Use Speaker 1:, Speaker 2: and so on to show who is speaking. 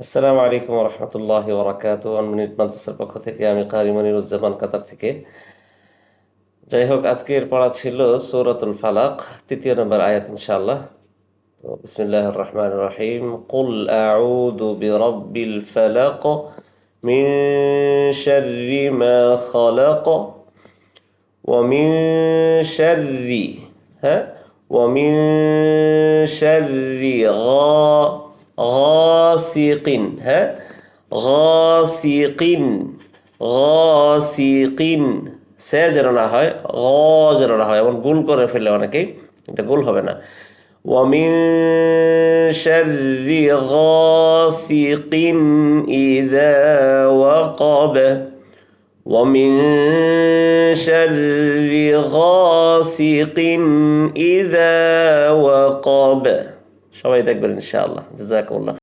Speaker 1: আসসালামু আলাইকুম রহমতুল্লাহি ওবরাকাতু। আনমিনিট মাদ্রাসার পক্ষ থেকে আমি কারি মনিরুজ্জামান কাতার থেকে। যাই হোক, আজকের পড়া ছিল সূরাতুল ফালাক, ৩য় নম্বর আয়াত ইনশাআল্লাহ। তো বিসমিল্লাহির রহমানির রহিম। কুল আউযু বিরাব্বিল ফালাক মিন শাররি মা খালাক ওয়া মিন শাররি হ্যাঁ ওয়া মিন শাররি غاسق হ্যাঁ غاسقিন غاسقিন সে যেন না হয়, যেন না হয়, এমন গোল করে ফেলে অনেকেই, এটা গোল হবে না। ومن شر غاسق إذا وقب ومن شر غاسق إذا وقب। সবাই দেখবেন ইনশাআল্লাহ। জাযাকুমুল্লাহ।